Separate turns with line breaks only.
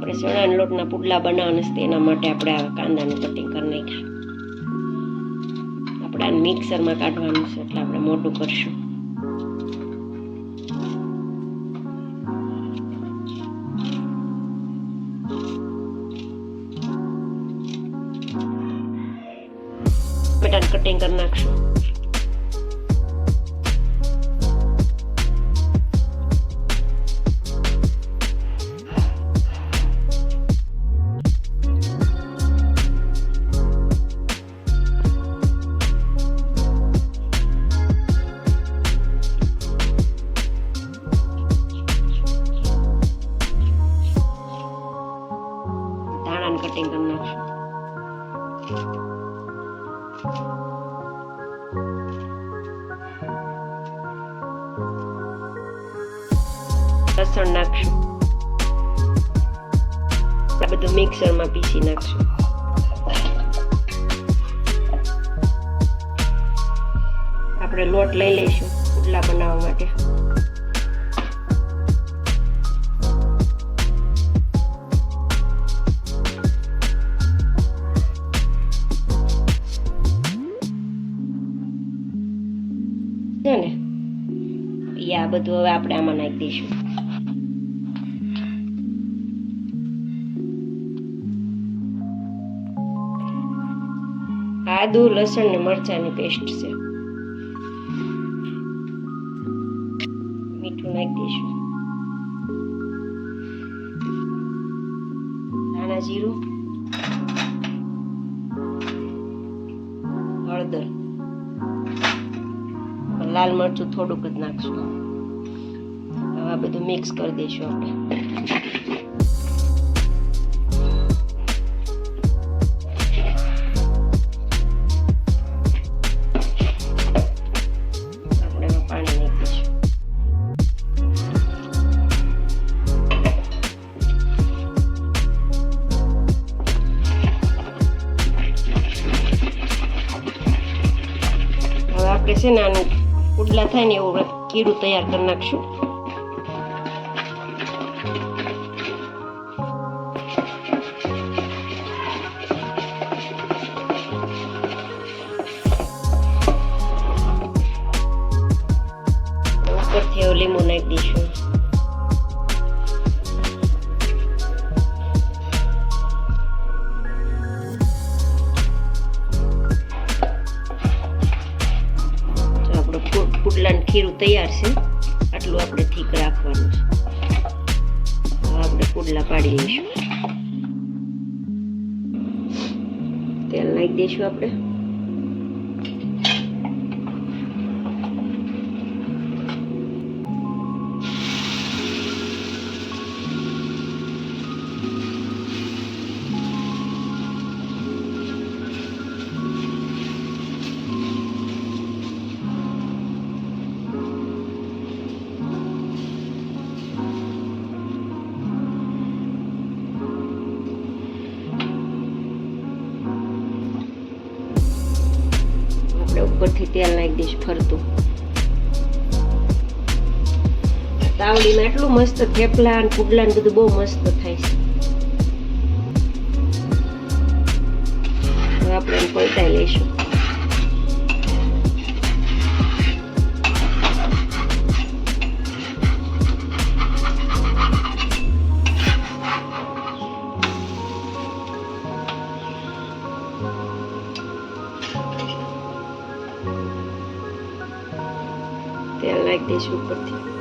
આપણે ચણાના લોટના પુડલા બનાવવાના છે એના માટે આપણે આ કાંદાનું કટિંગ કરી નાખ્યું. આપણે આને મિક્સરમાં કાઢવાનું છે એટલે આપણે મોટું કરશું. ટમેટાનું કટિંગ કરી નાખશું. કટિંગ કરી નાખશું. લસણ નાખશું. આ બધું મિક્સરમાં પીસી નાખશું. આપણે લોટ લઈ લઈશું પુડલા બનાવવા માટે. છે ને આ બધું હવે આપણે આમાં નાખી દઈશું. આદુ લસણ ને મરચાંની પેસ્ટ છે. મીઠું નાખી દઈશું. ધાણા જીરું, હળદર, લાલ મરચું થોડુંક જ નાખશું. હવે આ બધું મિક્સ કરી દઈશું આપણે. આપણે એમાં પાણી નાખી દઈશું. હવે આપણે છે ને આનું પુડલા થાય ને એવું કીડું તૈયાર કરી નાખશું. ઉપરથી હવે લીંબુ નાખી દઈશું. પુડલાનું ખીરું તૈયાર છે. આટલું આપણે ઠીક રાખવાનું છે. હવે આપણે પુડલા પાડી લઈશું. તેલ નાખી દઈશું આપણે. ઉપરથી તેલ નાખી દઈશું ફરતું. તાવડીમાં એટલું મસ્ત થેપલા અને પુડલા ને બધું બહુ મસ્ત થાય છે. હવે આપણે એને પલટાઈ લઈશું. તેલ નાખી દઈશું ઉપરથી.